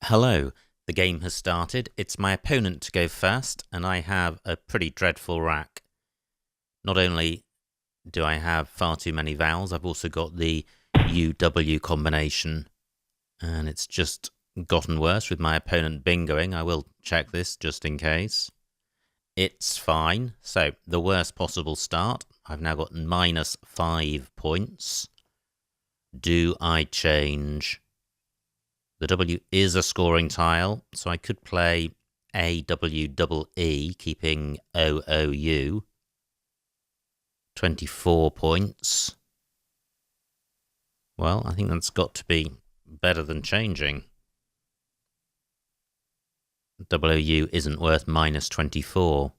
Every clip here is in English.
Hello, the game has started. It's my opponent to go first, and I have a pretty dreadful rack. Not only do I have far too many vowels, I've also got the UW combination, and it's just gotten worse with my opponent bingoing. I will check this just in case. It's fine. So, the worst possible start. I've now got -5 points. Do I change? The W is a scoring tile, so I could play AWEE, keeping OOU. 24 points. Well, I think that's got to be better than changing. WOU isn't worth -24.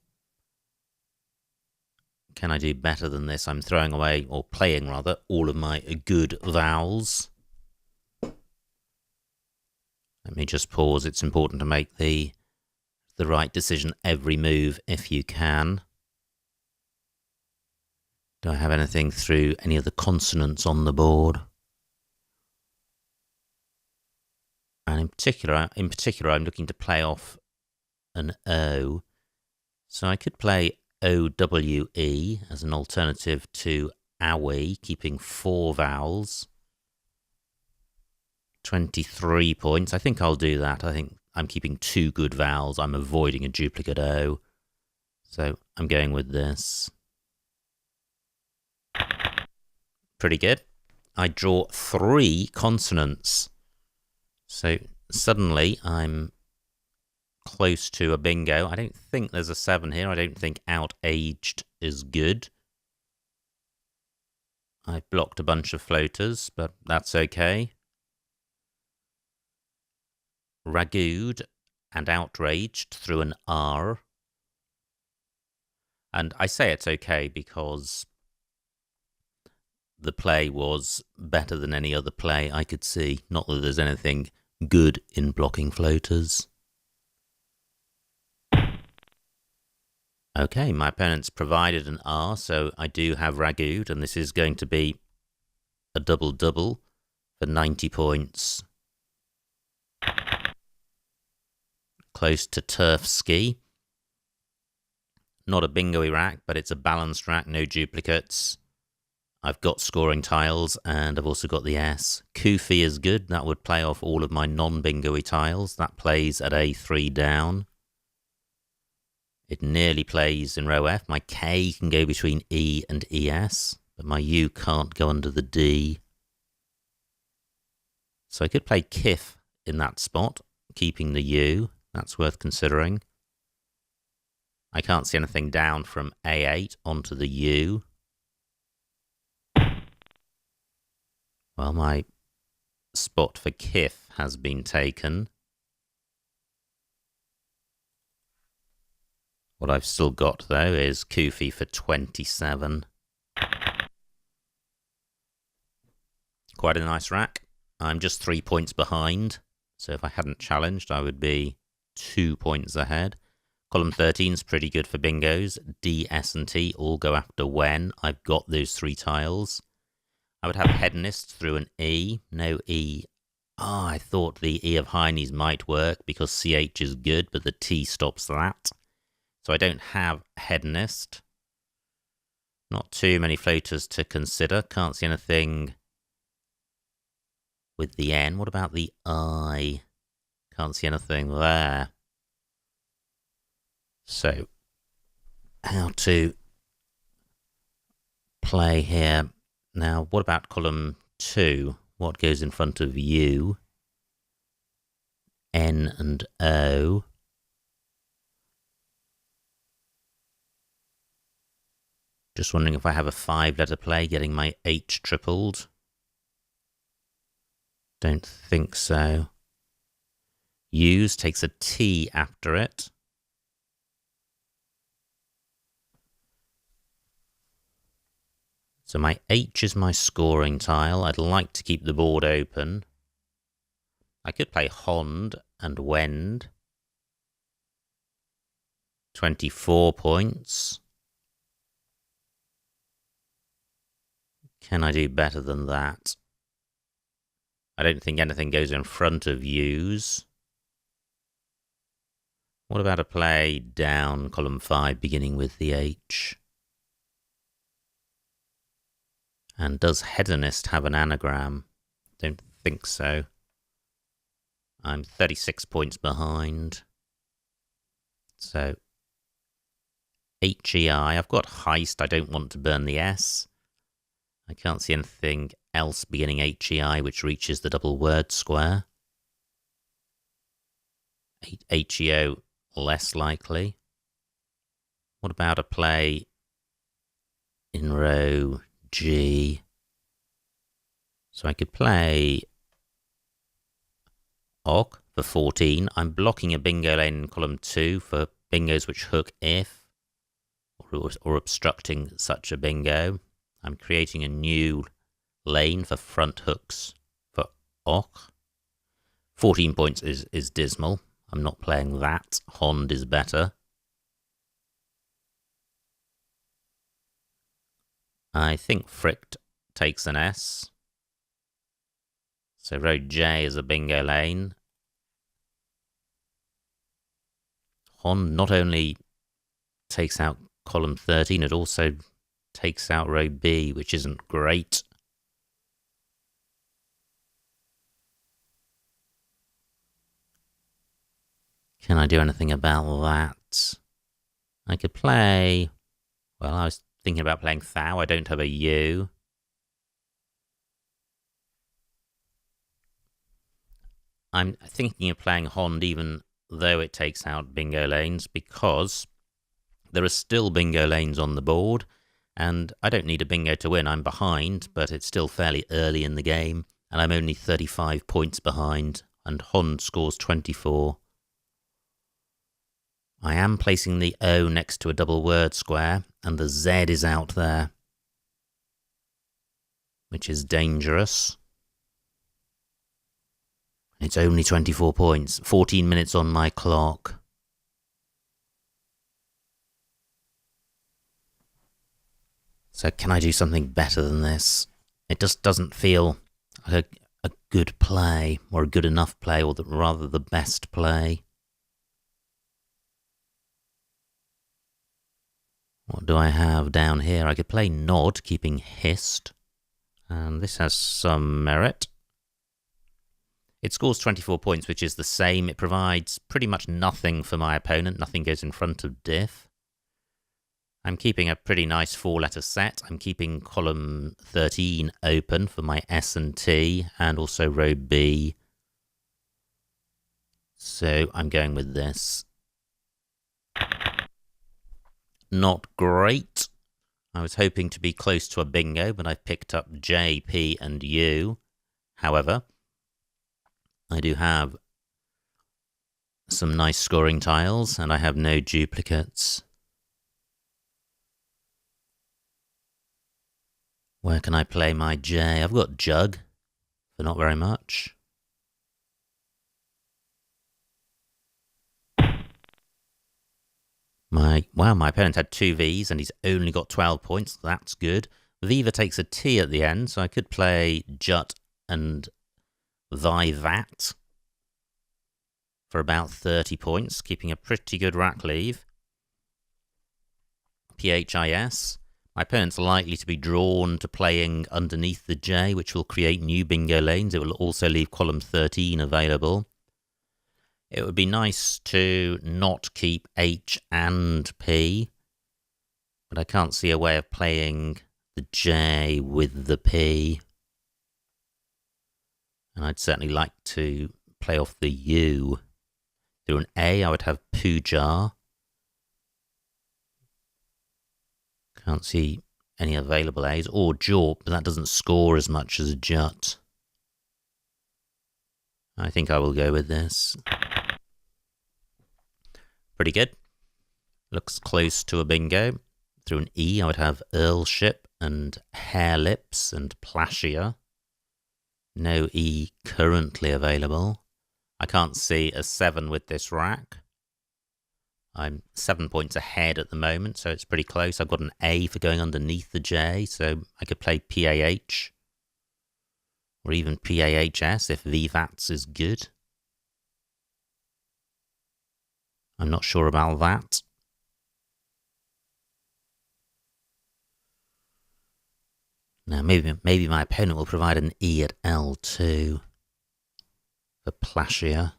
Can I do better than this? I'm throwing away, or playing rather, all of my good vowels. Let me just pause. It's important to make the right decision every move if you can. Do I have anything through any of the consonants on the board? And in particular, I'm looking to play off an O. So I could play OWE as an alternative to AWE, keeping 4 vowels. 23 points. I think I'll do that. I think I'm keeping 2 good vowels. I'm avoiding a duplicate O. So I'm going with this. Pretty good. I draw 3 consonants. So suddenly I'm close to a bingo. I don't think there's a 7 here. I don't think outaged is good. I've blocked a bunch of floaters, but that's okay. Ragged and outraged through an R. And I say it's okay because the play was better than any other play I could see. Not that there's anything good in blocking floaters. Okay, my opponent's provided an R, so I do have ragged, and this is going to be a double-double for 90 points. Close to turf ski. Not a bingo-y rack, but it's a balanced rack, no duplicates. I've got scoring tiles, and I've also got the S. Kufi is good. That would play off all of my non-bingo-y tiles. That plays at A3 down. It nearly plays in row F. My K can go between E and ES, but my U can't go under the D. So I could play KIF in that spot, keeping the U. That's worth considering. I can't see anything down from A8 onto the U. Well, my spot for KIF has been taken. What I've still got, though, is Kufi for 27. Quite a nice rack. I'm just 3 points behind, so if I hadn't challenged, I would be 2 points ahead. Column 13 is pretty good for bingos. D, S, and T all go after when. I've got those 3 tiles. I would have hedonist through an E. No E. I thought the E of Heine's might work because CH is good, but the T stops that. So I don't have hedonist. Not too many floaters to consider. Can't see anything with the N. What about the I? Can't see anything there. So, how to play here? Now, what about column 2? What goes in front of U? N and O. Just wondering if I have a 5-letter play, getting my H tripled. Don't think so. U's takes a T after it. So my H is my scoring tile. I'd like to keep the board open. I could play Hond and Wend. 24 points. Can I do better than that? I don't think anything goes in front of U's. What about a play down column 5 beginning with the H? And does hedonist have an anagram? Don't think so. I'm 36 points behind. So HEI, I've got heist, I don't want to burn the S. I can't see anything else beginning HEI which reaches the double word square. HEO, less likely. What about a play in row G? So I could play OG for 14. I'm blocking a bingo lane in column 2 for bingos which hook if, or obstructing such a bingo. I'm creating a new lane for front hooks for OG. 14 points is dismal. I'm not playing that. Hond is better. I think Fricked takes an S. So row J is a bingo lane. Hond not only takes out column 13, it also takes out row B, which isn't great. Can I do anything about that? I could play... Well, I was thinking about playing Thou. I don't have a U. I'm thinking of playing Hond even though it takes out bingo lanes, because there are still bingo lanes on the board, and I don't need a bingo to win. I'm behind, but it's still fairly early in the game, and I'm only 35 points behind, and Hond scores 24. I am placing the O next to a double word square, and the Z is out there, which is dangerous. It's only 24 points, 14 minutes on my clock. So can I do something better than this? It just doesn't feel like a good play, or a good enough play, or rather the best play. What do I have down here? I could play Nod, keeping hissed. And this has some merit. It scores 24 points, which is the same. It provides pretty much nothing for my opponent. Nothing goes in front of diff. I'm keeping a pretty nice 4-letter set. I'm keeping column 13 open for my S and T, and also row B. So I'm going with this. Not great. I was hoping to be close to a bingo, but I've picked up J, P, and U. However, I do have some nice scoring tiles, and I have no duplicates. Where can I play my J? I've got Jug, but not very much. My opponent had 2 Vs, and he's only got 12 points. That's good. Viva takes a T at the end, so I could play Jut and Vivat for about 30 points, keeping a pretty good rack leave. PHIS. My opponent's likely to be drawn to playing underneath the J, which will create new bingo lanes. It will also leave column 13 available. It would be nice to not keep H and P, but I can't see a way of playing the J with the P. And I'd certainly like to play off the U. Through an A, I would have Pujar. Can't see any available A's, or Jorp, but that doesn't score as much as a Jut. I think I will go with this. Pretty good. Looks close to a bingo. Through an E, I would have Earlship and Hare Lips and Plasia. No E currently available. I can't see a 7 with this rack. I'm 7 points ahead at the moment, so it's pretty close. I've got an A for going underneath the J, so I could play PAH. Or even PAHS if VVATS is good. I'm not sure about that. Now, maybe my opponent will provide an E at L2 for Placia.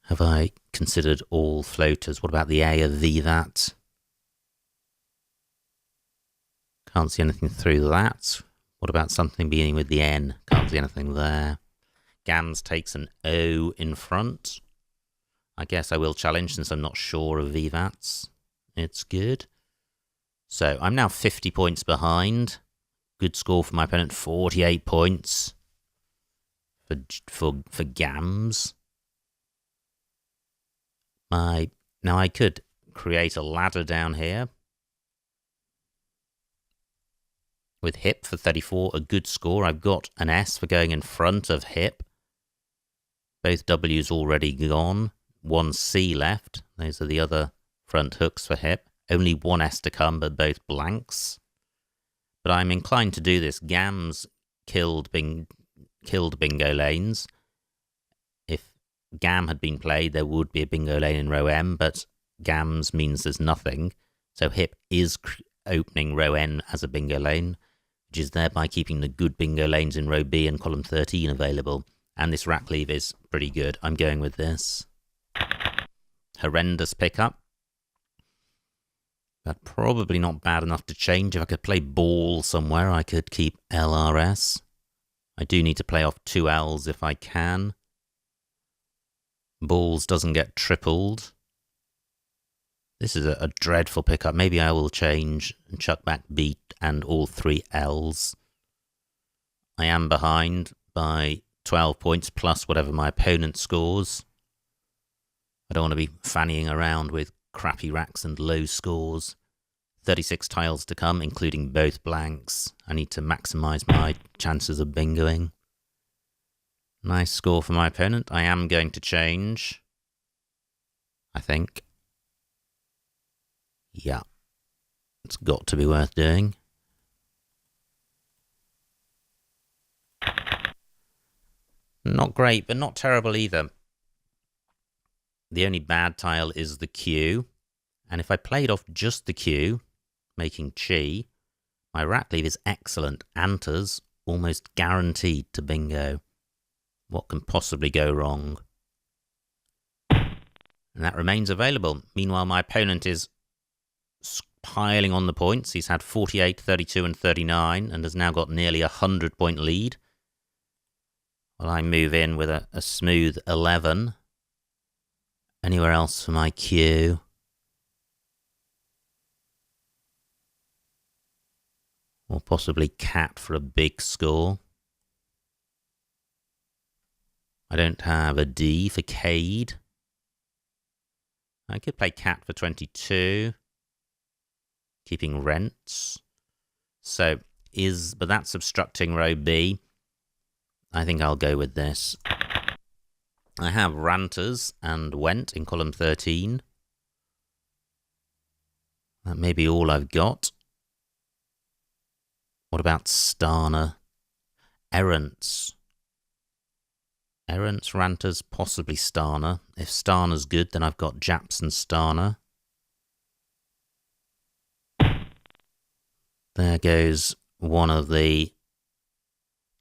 Have I considered all floaters? What about the A of VVAT? Can't see anything through that. What about something beginning with the N? Can't see anything there. Gams takes an O in front. I guess I will challenge since I'm not sure of VVATs. It's good. So I'm now 50 points behind. Good score for my opponent, 48 points for Gams. Now I could create a ladder down here with Hip for 34, a good score. I've got an S for going in front of Hip. Both W's already gone. One C left. Those are the other front hooks for Hip. Only one S to come, but both blanks. But I'm inclined to do this. Gams killed bingo lanes. If Gam had been played, there would be a bingo lane in row M, but Gams means there's nothing. So Hip is opening row N as a bingo lane, which is thereby keeping the good bingo lanes in row B and column 13 available. And this rack leave is pretty good. I'm going with this. Horrendous pickup. But probably not bad enough to change. If I could play ball somewhere, I could keep LRS. I do need to play off 2 Ls if I can. Balls doesn't get tripled. This is a dreadful pickup. Maybe I will change and chuck back B and all 3 Ls. I am behind by 12 points plus whatever my opponent scores. I don't want to be fannying around with crappy racks and low scores. 36 tiles to come, including both blanks. I need to maximise my chances of bingoing. Nice score for my opponent. I am going to change, I think. Yeah, it's got to be worth doing. Not great, but not terrible either. The only bad tile is the Q. And if I played off just the Q, making Chi, my rack leave is excellent. Anta's almost guaranteed to bingo. What can possibly go wrong? And that remains available. Meanwhile, my opponent is piling on the points. He's had 48, 32 and 39 and has now got nearly a 100-point lead. Well, I move in with a smooth 11. Anywhere else for my Q? Or possibly Cat for a big score. I don't have a D for Cade. I could play Cat for 22. Keeping rents. So, but that's obstructing row B. I think I'll go with this. I have Ranters and Went in column 13. That may be all I've got. What about Starner? Errants. Errants, Ranters, possibly Starner. If Starner's good, then I've got Japs and Starner. There goes one of the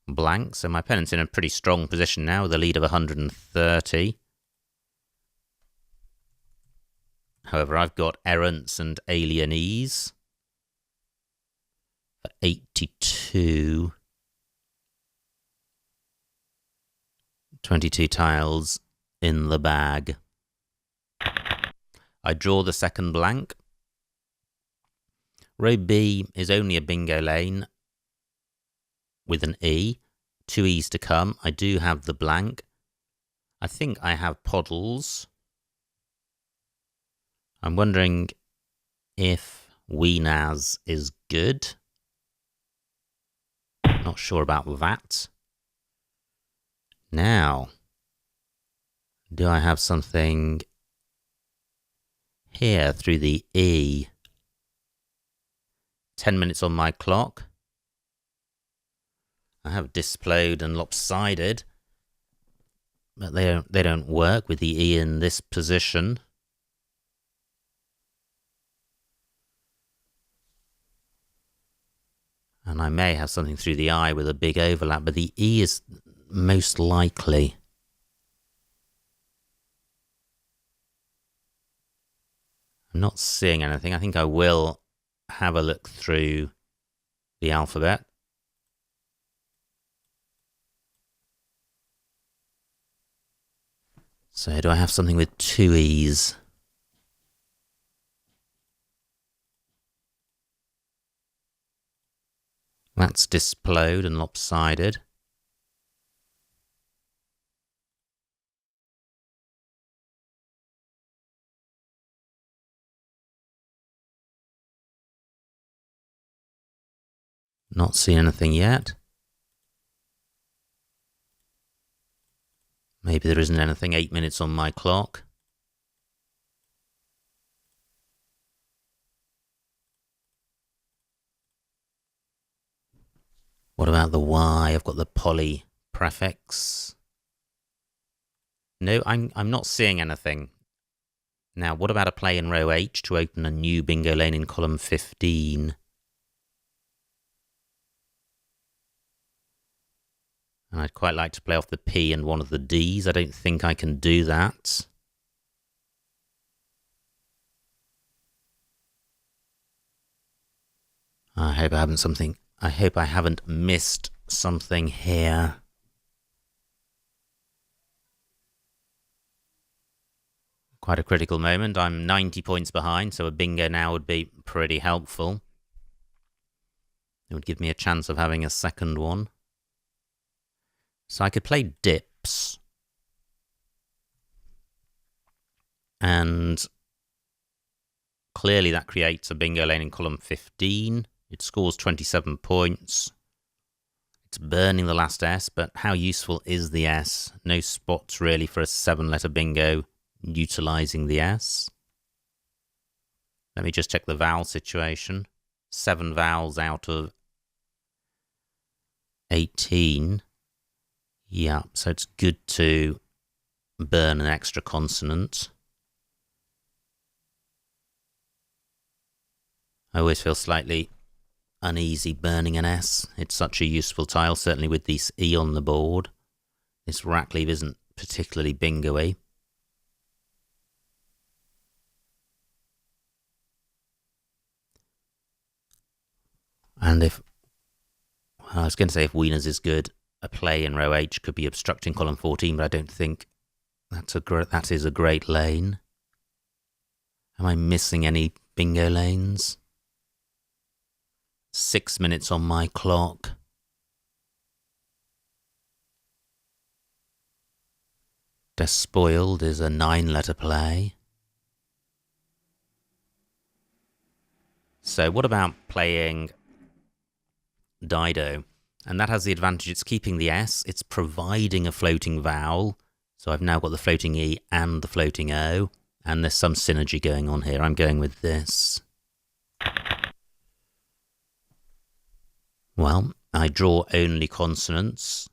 blanks. So my opponent's in a pretty strong position now with a lead of 130. However, I've got Errants and Alienese for 82. 22 tiles in the bag. I draw the second blank. Row B is only a bingo lane with an E. 2 E's to come. I do have the blank. I think I have Poddles. I'm wondering if Weenaz is good. Not sure about that. Now, do I have something here through the E? 10 minutes on my clock. I have Displode and Lopsided. but they don't work with the E in this position. And I may have something through the I with a big overlap, but the E is most likely. I'm not seeing anything. I think I will have a look through the alphabet. So do I have something with two E's? That's displode and lopsided. Not seeing anything yet. Maybe there isn't anything. 8 minutes on my clock. What about the Y? I've got the poly prefix. No, I'm not seeing anything. Now, what about a play in row H to open a new bingo lane in column 15? And I'd quite like to play off the P and one of the Ds. I don't think I can do that. I hope I haven't missed something here. Quite a critical moment. I'm 90 points behind, so a bingo now would be pretty helpful. It would give me a chance of having a second one. So I could play dips. And clearly that creates a bingo lane in column 15. It scores 27 points. It's burning the last S, but how useful is the S? No spots really for a 7-letter bingo utilising the S. Let me just check the vowel situation. 7 vowels out of 18. Yeah, so it's good to burn an extra consonant. I always feel slightly uneasy burning an S. It's such a useful tile, certainly with this E on the board. This rack leave isn't particularly bingo-y. And if, I was going to say if Wieners is good, a play in row H could be obstructing column 14, but I don't think that is a great lane. Am I missing any bingo lanes? 6 minutes on my clock. Despoiled is a 9-letter play. So what about playing Dido? And that has the advantage, it's keeping the S, it's providing a floating vowel. So I've now got the floating E and the floating O, and there's some synergy going on here. I'm going with this. Well, I draw only consonants.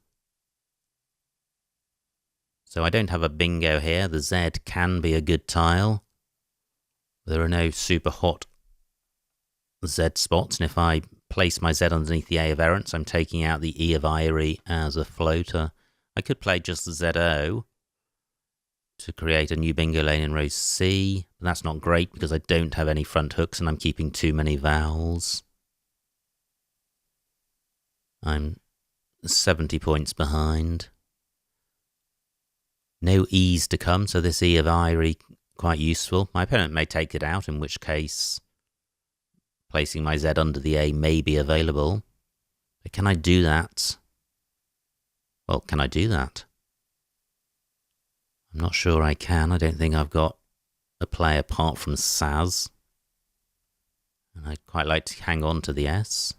So I don't have a bingo here. The Z can be a good tile. There are no super hot Z spots, and if I place my Z underneath the A of errants, I'm taking out the E of Irie as a floater. I could play just the ZO to create a new bingo lane in row C, but that's not great because I don't have any front hooks and I'm keeping too many vowels. I'm 70 points behind. No E's to come, so this E of Irie quite useful. My opponent may take it out, in which case placing my Z under the A may be available. But can I do that? Well, can I do that? I'm not sure I can. I don't think I've got a play apart from Saz. And I'd quite like to hang on to the S.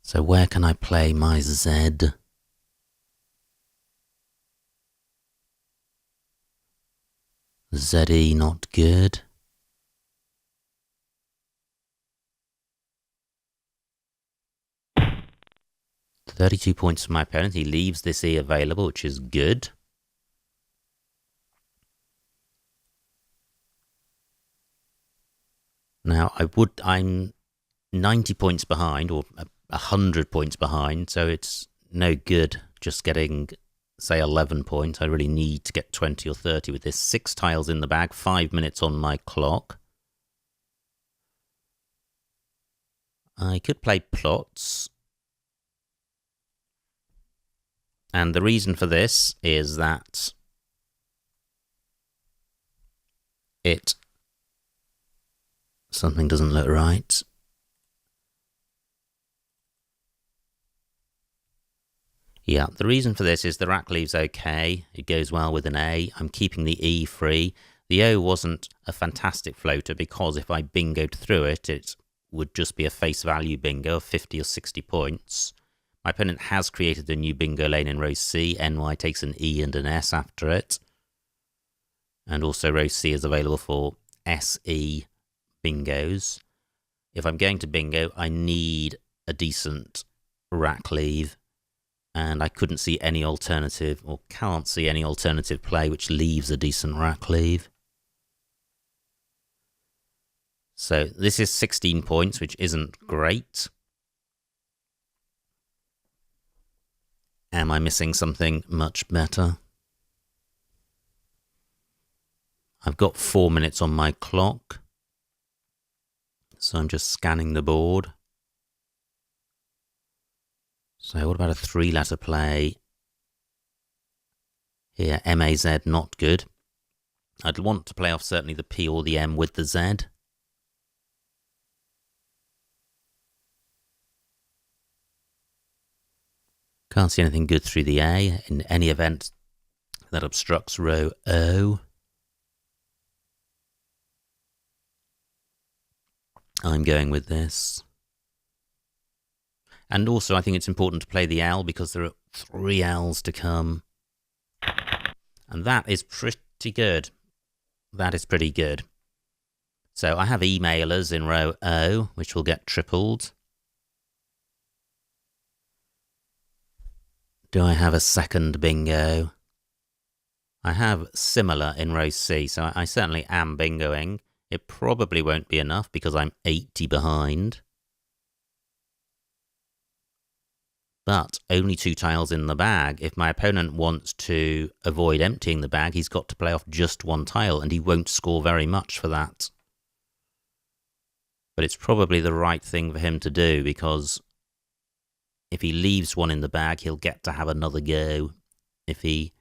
So where can I play my Z? ZE not good. 32 points for my opponent. He leaves this E available, which is good. Now, I'm 90 points behind, or 100 points behind, so it's no good just getting, say, 11 points. I really need to get 20 or 30 with this. 6 tiles in the bag, 5 minutes on my clock. I could play plots. And the reason for this is that something doesn't look right. Yeah, the reason for this is the rack leaves okay. It goes well with an A. I'm keeping the E free. The O wasn't a fantastic floater because if I bingoed through it, it would just be a face value bingo of 50 or 60 points. My opponent has created a new bingo lane in row C. NY takes an E and an S after it. And also row C is available for SE bingos. If I'm going to bingo, I need a decent rack leave. And I couldn't see any alternative, or can't see any alternative play which leaves a decent rack leave. So this is 16 points, which isn't great. Am I missing something much better? I've got 4 minutes on my clock. So I'm just scanning the board. So what about a 3-letter play? Here, M-A-Z, not good. I'd want to play off certainly the P or the M with the Z. Can't see anything good through the A. In any event, that obstructs row O. I'm going with this. And also, I think it's important to play the L because there are 3 L's to come. And that is pretty good. That is pretty good. So I have emailers in row O, which will get tripled. Do I have a second bingo? I have similar in row C, so I certainly am bingoing. It probably won't be enough because I'm 80 behind. But only 2 tiles in the bag. If my opponent wants to avoid emptying the bag, he's got to play off just 1 tile, and he won't score very much for that. But it's probably the right thing for him to do, because if he leaves 1 in the bag, he'll get to have another go. If he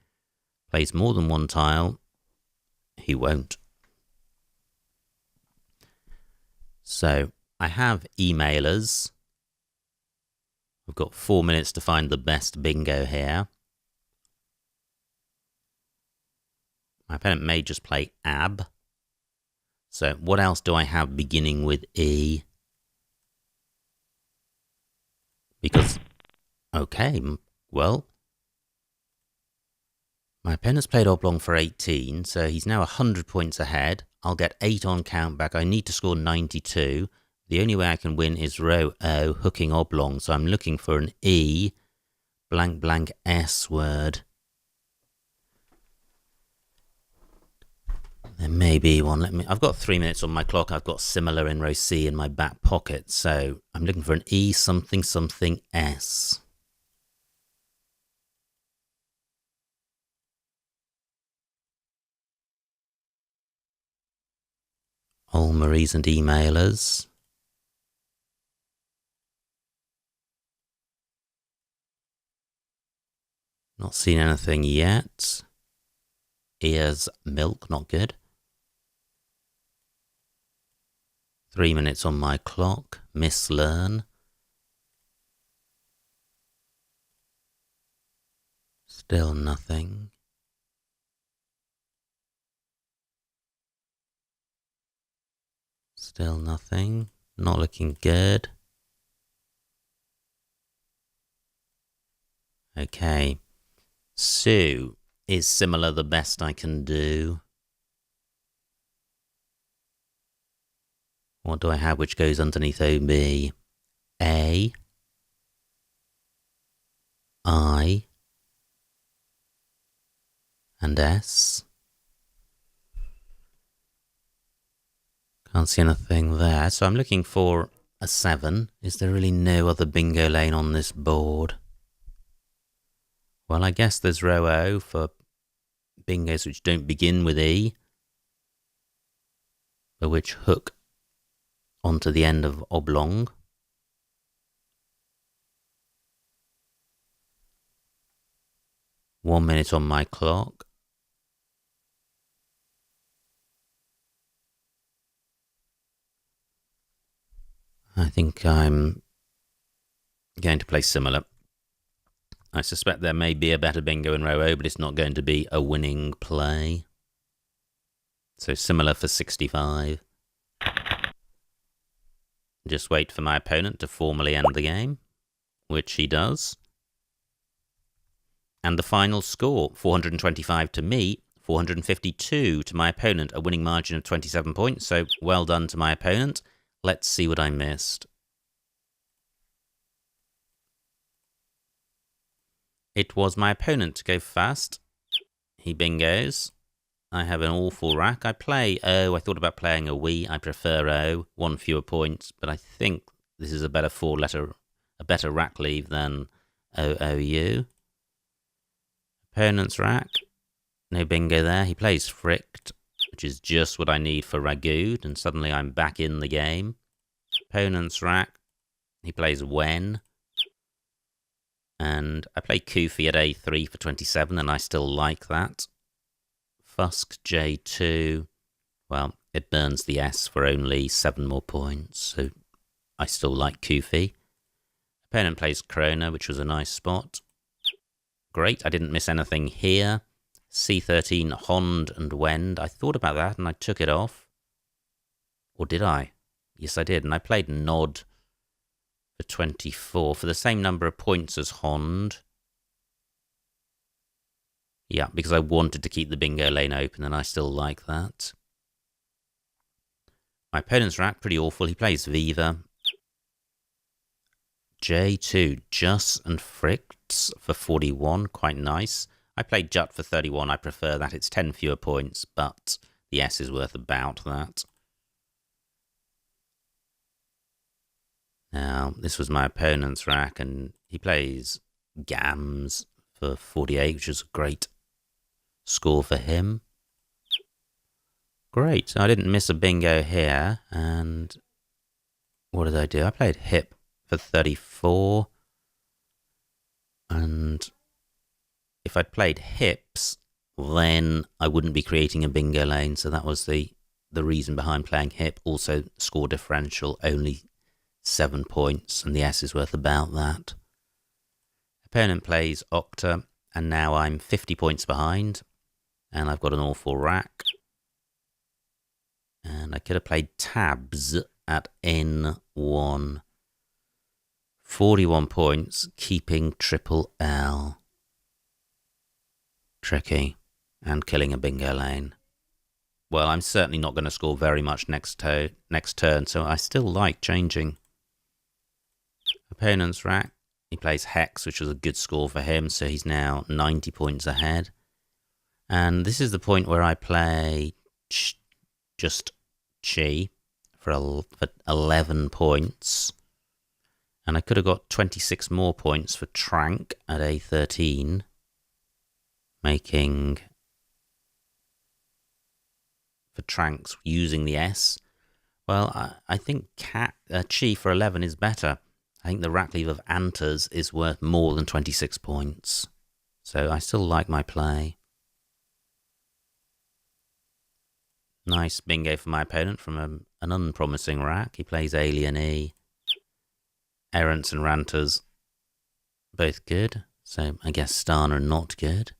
plays more than 1 tile, he won't. So I have emailers. I've got 4 minutes to find the best bingo here. My opponent may just play AB. So what else do I have beginning with E? Because, okay, well, my opponent's played oblong for 18, so he's now 100 points ahead. I'll get 8 on countback. I need to score 92. The only way I can win is row O, hooking oblong. So I'm looking for an E, blank blank S word. There may be one. I've got 3 minutes on my clock. I've got similar in row C in my back pocket. So I'm looking for an E something something S. All Maries and emailers. Not seen anything yet. Ears, milk, not good. 3 minutes on my clock. Miss Learn. Still nothing. Still nothing. Not looking good. Okay. Sue is similar the best I can do. What do I have which goes underneath OB? A. I and S. Can't see anything there, so I'm looking for a 7. Is there really no other bingo lane on this board? Well, I guess there's row O for bingos which don't begin with E, but which hook onto the end of oblong. One minute on my clock. I think I'm going to play similar. I suspect there may be a better bingo in row O, but it's not going to be a winning play. So similar for 65. Just wait for my opponent to formally end the game, which he does. And the final score, 425 to me, 452 to my opponent, a winning margin of 27 points. So well done to my opponent. Let's see what I missed. It was my opponent to go first. He bingos. I have an awful rack. I play O. I thought about playing a Wee. I prefer O. 1 fewer points, but I think this is a better a better rack leave than OOU. Opponent's rack. No bingo there. He plays Fricked, which is just what I need for Ragood, and suddenly I'm back in the game. Opponent's rack. He plays When. And I play Koofy at A3 for 27, and I still like that. Fusk J2. Well, it burns the S for only 7 more points, so I still like Koofy. Opponent plays Krona, which was a nice spot. Great, I didn't miss anything here. C13, Hond and Wend. I thought about that and I took it off. Or did I? Yes, I did. And I played Nod for 24 for the same number of points as Hond. Yeah, because I wanted to keep the bingo lane open and I still like that. My opponent's rack, pretty awful. He plays Viva. J2, Jus and Fricts for 41, quite nice. I played Jut for 31. I prefer that. It's 10 fewer points, but the S is worth about that. Now, this was my opponent's rack, and he plays Gams for 48, which is a great score for him. Great. I didn't miss a bingo here, and what did I do? I played Hip for 34, and if I'd played Hips, then I wouldn't be creating a bingo lane, so that was the reason behind playing Hip. Also, score differential, only 7 points, and the S is worth about that. Opponent plays Octa, and now I'm 50 points behind, and I've got an awful rack. And I could have played Tabs at N1. 41 points, keeping Triple L. Tricky, and killing a bingo lane. Well, I'm certainly not going to score very much next turn, so I still like changing. Opponent's rack, he plays Hex, which was a good score for him, so he's now 90 points ahead. And this is the point where I play just Chi for 11 points. And I could have got 26 more points for Trank at A13, making for Tranks using the S. Well, I think Chi for 11 is better. I think the rack leave of Antas is worth more than 26 points. So I still like my play. Nice bingo for my opponent from an unpromising rack. He plays Alien E. Errants and Ranters, both good. So I guess Stana not good.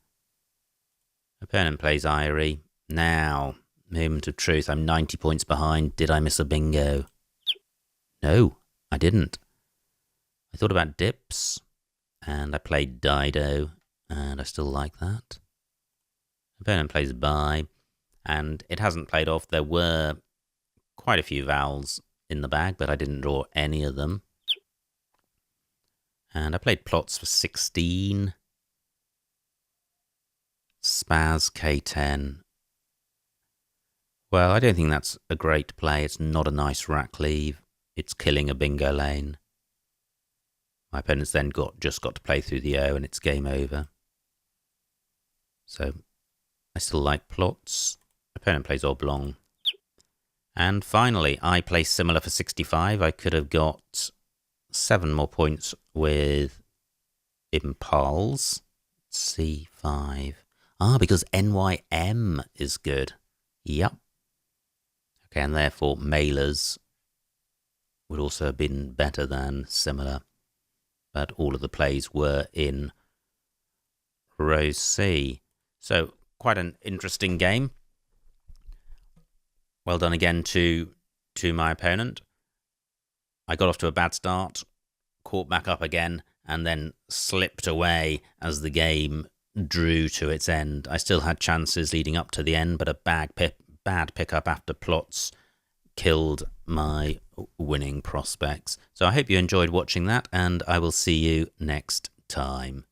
Opponent plays Irie. Now, moment of truth. I'm 90 points behind. Did I miss a bingo? No, I didn't. I thought about Dips, and I played Dido, and I still like that. Opponent plays Bye, and it hasn't played off. There were quite a few vowels in the bag, but I didn't draw any of them. And I played plots for 16. Spaz K10. Well, I don't think that's a great play. It's not a nice rack leave. It's killing a bingo lane. My opponent's then just got to play through the O and it's game over. So I still like plots. Opponent plays oblong. And finally, I play similar for 65. I could have got 7 more points with impulse. C5. Because NYM is good. Yep. Okay, and therefore mailers would also have been better than similar. But all of the plays were in row C. So quite an interesting game. Well done again to my opponent. I got off to a bad start, caught back up again, and then slipped away as the game drew to its end. I still had chances leading up to the end, but a bad pickup after plots killed my winning prospects. So I hope you enjoyed watching that, and I will see you next time.